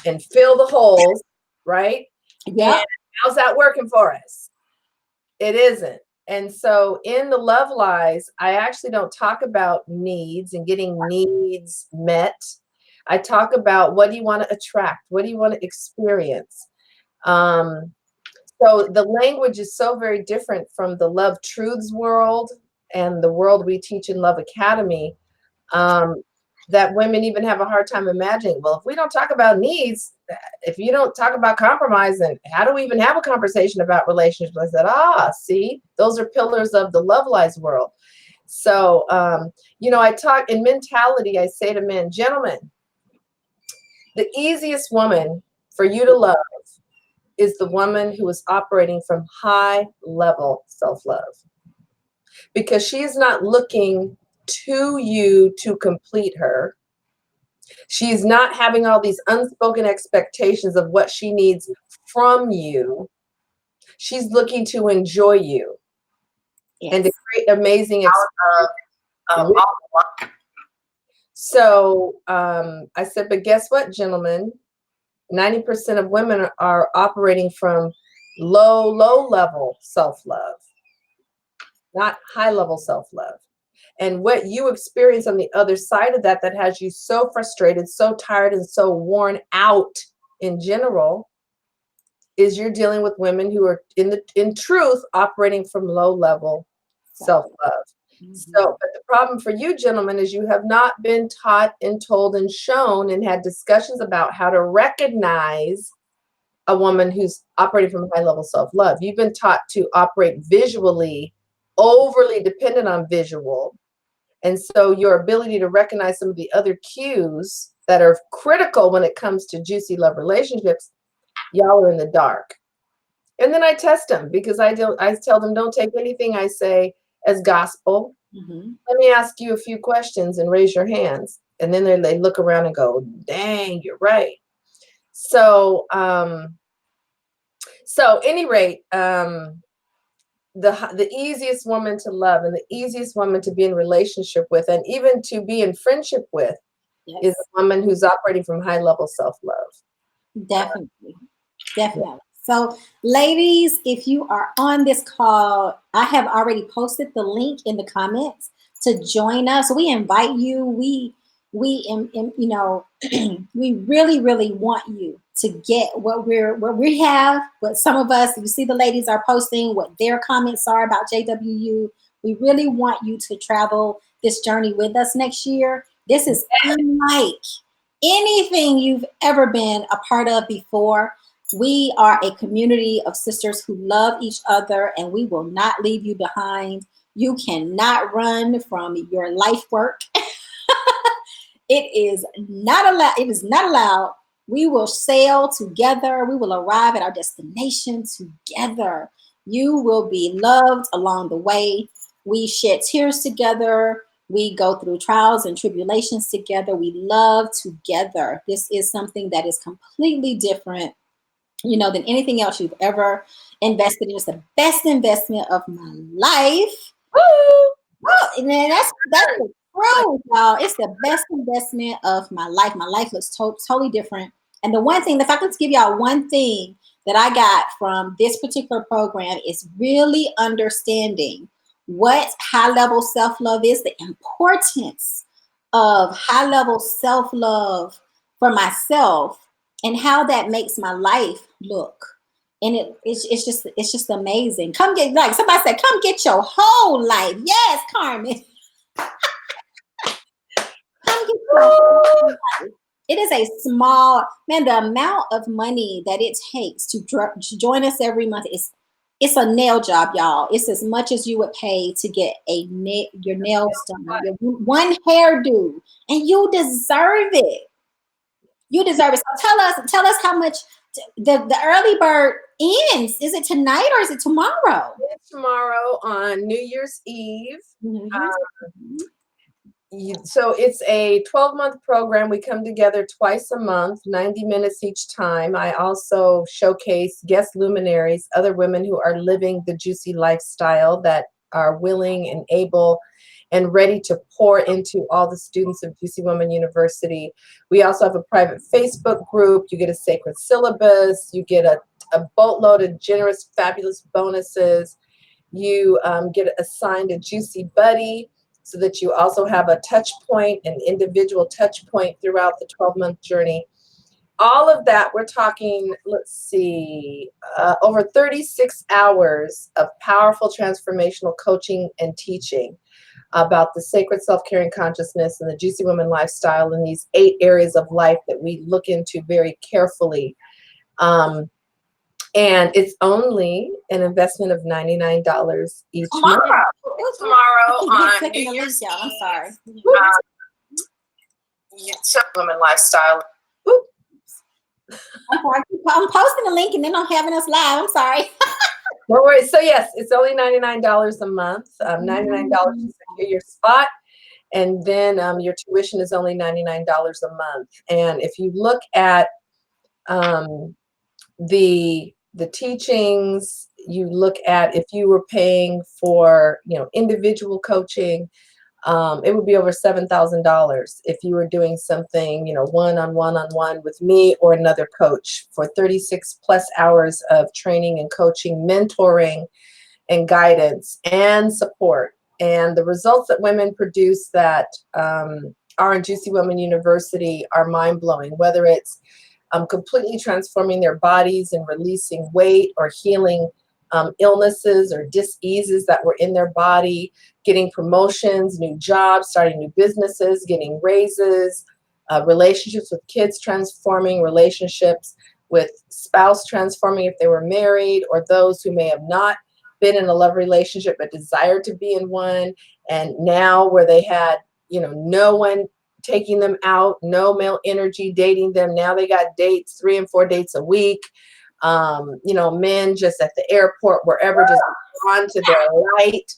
and fill the holes, right? Yeah. And how's that working for us? It isn't. And so in the Love Lies, I actually don't talk about needs and getting needs met. I talk about, what do you want to attract? What do you want to experience? So the language is so very different from the Love Truths world and the world we teach in Love Academy, that women even have a hard time imagining. Well, if we don't talk about needs, if you don't talk about compromise, then how do we even have a conversation about relationships? I said, see, those are pillars of the Love Lies world. So, I talk in mentality. I say to men, gentlemen, the easiest woman for you to love is the woman who is operating from high level self-love, because she's not looking to you to complete her. She's not having all these unspoken expectations of what she needs from you. She's looking to enjoy you. Yes. And to create amazing experiences. So I said, but guess what, gentlemen? 90% of women are operating from low level self-love, not high level self-love. And what you experience on the other side of that has you so frustrated, so tired, and so worn out in general, is you're dealing with women who are in truth operating from low level self-love. So, but the problem for you gentlemen is you have not been taught and told and shown and had discussions about how to recognize a woman who's operating from high level self-love. You've been taught to operate visually, overly dependent on visual. And so your ability to recognize some of the other cues that are critical when it comes to juicy love relationships, y'all are in the dark. And then I test them, because I tell them, don't take anything I say as gospel. Let me ask you a few questions and raise your hands. And then they look around and go, dang, you're right. So, any rate, the easiest woman to love and the easiest woman to be in relationship with and even to be in friendship with is a woman who's operating from high level self-love. Definitely. Definitely. So, ladies, if you are on this call, I have already posted the link in the comments to join us. We invite you. You know, we really, really want you to get what we have. What some of us, you see, the ladies are posting what their comments are about JWU. We really want you to travel this journey with us next year. This is unlike anything you've ever been a part of before. We are a community of sisters who love each other, and we will not leave you behind. You cannot run from your life work. It is not allowed. It is not allowed. We will sail together. We will arrive at our destination together. You will be loved along the way. We shed tears together. We go through trials and tribulations together. We love together. This is something that is completely different, you know, than anything else you've ever invested in. It's the best investment of my life. Well, and then that's the truth, y'all. It's the best investment of my life. My life looks totally different. And the one thing, if I could give y'all one thing that I got from this particular program, is really understanding what high level self love is, the importance of high level self love for myself, and how that makes my life look. And it's just amazing. Come get, like somebody said, come get your whole life. Yes, Carmen. Come get your whole life. It is a small, man, the amount of money that it takes to join us every month is, it's a nail job, y'all. It's as much as you would pay to get your nails done, your one hairdo, and you deserve it. You deserve it. So tell us how much the early bird ends. Is it tonight or is it tomorrow? It's tomorrow on New Year's Eve. So it's a 12-month program. We come together twice a month, 90 minutes each time. I also showcase guest luminaries, other women who are living the juicy lifestyle, that are willing and able and ready to pour into all the students of Juicy Woman University. We also have a private Facebook group. You get a sacred syllabus. You get a boatload of generous, fabulous bonuses. You get assigned a Juicy Buddy, so that you also have a touch point, an individual touch point throughout the 12-month journey. All of that, we're talking, let's see, over 36 hours of powerful transformational coaching and teaching about the sacred self-caring consciousness and the Juicy Woman lifestyle in these 8 areas of life that we look into very carefully. And it's only an investment of $99 each month. Tomorrow on New Year's Eve. I'm sorry. Woman lifestyle. I'm posting a link and then I'm having us live. I'm sorry. No worries. So yes, it's only $99 a month. $99 to secure your spot, and then your tuition is only $99 a month. And if you look at the teachings, you look at, if you were paying for, you know, individual coaching, it would be over $7,000 if you were doing something, you know, one-on-one with me or another coach for 36 plus hours of training and coaching, mentoring and guidance and support. And the results that women produce that are in Juicy Woman University are mind-blowing, whether it's completely transforming their bodies and releasing weight, or healing illnesses or diseases that were in their body, getting promotions, new jobs, starting new businesses, getting raises, relationships with kids transforming, relationships with spouse transforming if they were married, or those who may have not been in a love relationship but desired to be in one, and now where they had, you know, no one taking them out, no male energy dating them. Now they got dates, 3 and 4 dates a week. You know, men just at the airport, wherever, just on to their light.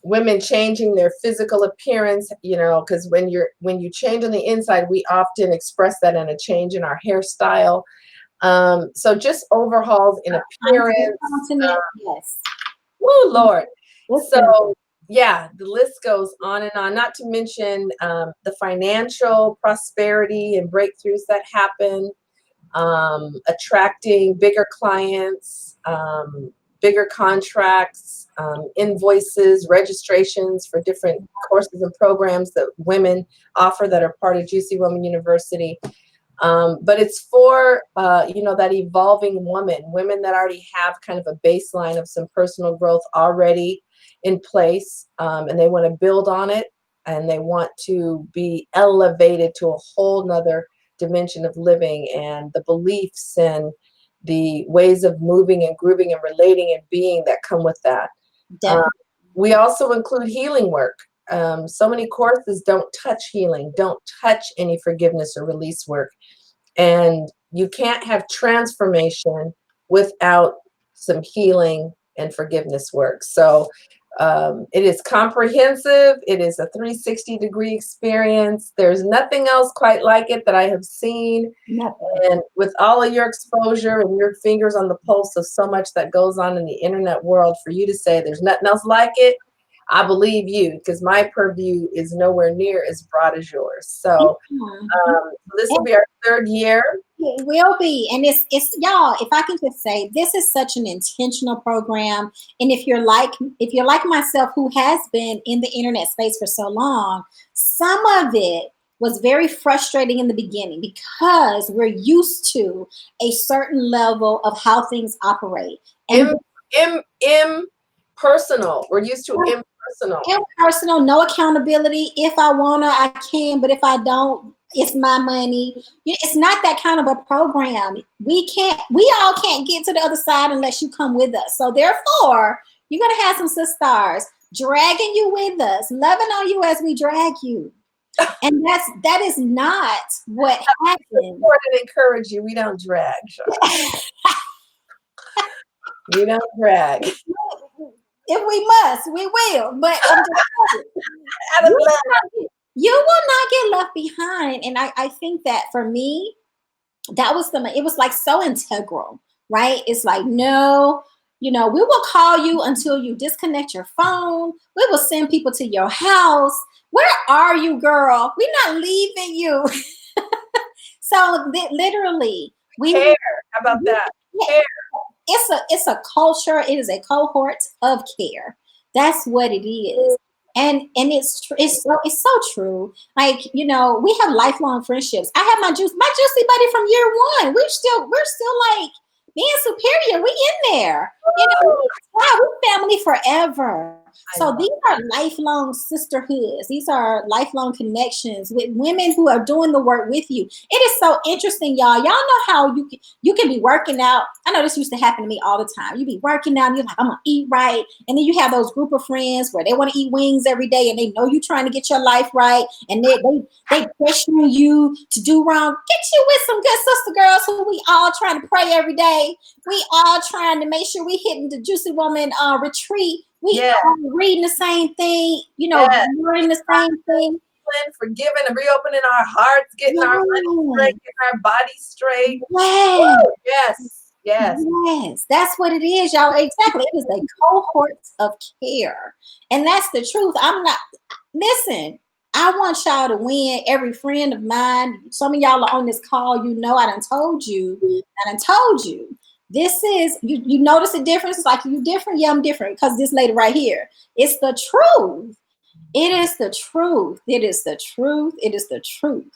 women changing their physical appearance, you know, because when you change on the inside, we often express that in a change in our hairstyle. So just overhauls in appearance. Yes. Oh Lord. Listen. So yeah, the list goes on and on. Not to mention the financial prosperity and breakthroughs that happen, attracting bigger clients, bigger contracts, invoices, registrations for different courses and programs that women offer that are part of Juicy Woman University. But it's for, that evolving women that already have kind of a baseline of some personal growth already in place, and they want to build on it, and they want to be elevated to a whole nother dimension of living, and the beliefs and the ways of moving and grooving and relating and being that come with that. We also include healing work. So many courses don't touch healing, don't touch any forgiveness or release work. And you can't have transformation without some healing and forgiveness work. So it is comprehensive. It is a 360-degree experience. There's nothing else quite like it that I have seen. Nothing. And with all of your exposure and your fingers on the pulse of so much that goes on in the internet world, for you to say there's nothing else like it, I believe you, because my purview is nowhere near as broad as yours. So this will be our 3rd year. It will be. And it's y'all, if I can just say, this is such an intentional program. And if you're like myself, who has been in the internet space for so long, some of it was very frustrating in the beginning because we're used to a certain level of how things operate. And impersonal. We're used to impersonal. Impersonal, no accountability. If I wanna, I can, but if I don't, it's my money. It's not that kind of a program. We all can't get to the other side unless you come with us. So therefore, you're gonna have some sisters dragging you with us, loving on you as we drag you. And that is not what happens. Support and encourage you. We don't drag. We don't drag. If we must, we will. But I'm just you will not get left behind. And I think that for me, that was it was like so integral, right? It's like, no, we will call you until you disconnect your phone. We will send people to your house. Where are you, girl? We're not leaving you. So literally, care. How about that? Care. It's a culture. It is a cohort of care. That's what it is. And it's so true. Like, we have lifelong friendships. I have my juicy buddy from year one. We're still like being superior. We in there. We're family forever. So these are lifelong sisterhoods. These are lifelong connections with women who are doing the work with you. It is so interesting, y'all. Y'all know how you can be working out. I know this used to happen to me all the time. You be working out and you're like, I'm gonna eat right. And then you have those group of friends where they want to eat wings every day and they know you're trying to get your life right. And they pressuring you to do wrong. Get you with some good sister girls who we all trying to pray every day. We all trying to make sure we hitting the Juicy Woman retreat. We are reading the same thing, learning the same thing. Forgiving and reopening our hearts, getting our money straight, getting our body straight. Yes. That's what it is, y'all. Exactly. It is a cohort of care. And that's the truth. Listen, I want y'all to win. Every friend of mine, some of y'all are on this call, I done told you. This is, you notice the difference? It's like, you different? Yeah, I'm different because this lady right here. It's the truth. It is the truth. It is the truth. It is the truth.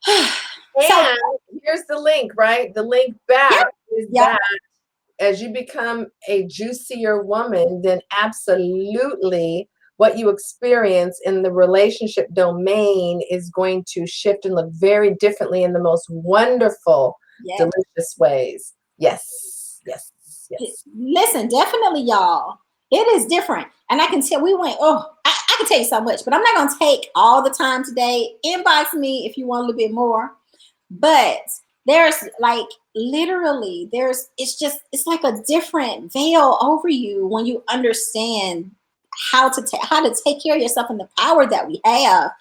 And here's the link, right? The link back is that as you become a juicier woman, then absolutely what you experience in the relationship domain is going to shift and look very differently in the most wonderful, delicious ways. Yes. Listen, definitely, y'all. It is different. And I can tell I can tell you so much, but I'm not going to take all the time today. Inbox me if you want a little bit more. But there's like, literally, it's like a different veil over you when you understand how to take care of yourself and the power that we have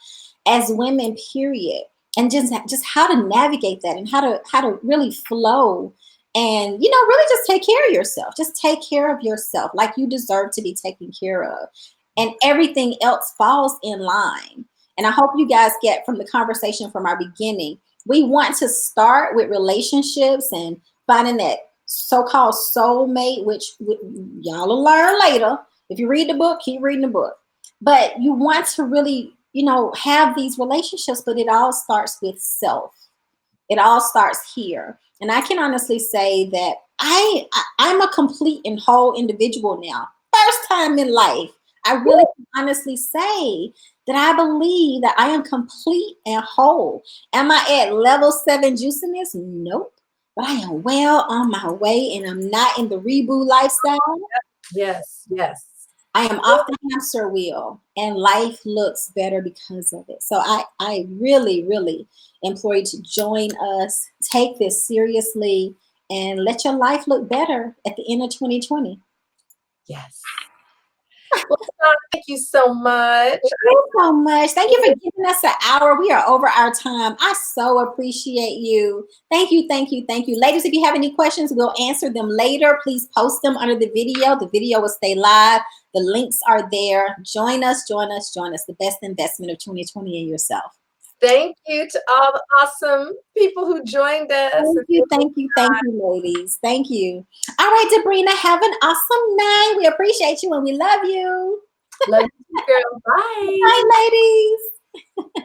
as women, period. And just how to navigate that and how to really flow and really just take care of yourself. Just take care of yourself like you deserve to be taken care of. And everything else falls in line. And I hope you guys get from the conversation from our beginning. We want to start with relationships and finding that so-called soulmate, which y'all will learn later. If you read the book, keep reading the book. But you want to really, have these relationships, but it all starts with self. It all starts here. And I can honestly say that I'm a complete and whole individual now. First time in life, I really can honestly say that I believe that I am complete and whole. Am I at level 7 juiciness? Nope. But I am well on my way, and I'm not in the reboot lifestyle. Yes, yes. I am off the hamster wheel, and life looks better because of it. So I really, really implore you to join us, take this seriously, and let your life look better at the end of 2020. Yes. Well, Shan, thank you so much. Thank you so much. Thank you for giving us an hour. We are over our time. I so appreciate you. Thank you, thank you, thank you. Ladies, if you have any questions, we'll answer them later. Please post them under the video. The video will stay live. The links are there. Join us, join us, join us. The best investment of 2020 in yourself. Thank you to all the awesome people who joined us. Thank you, thank you, thank you, ladies. Thank you. All right, Debrena, have an awesome night. We appreciate you and we love you. Love you, girl. Bye. Bye, ladies.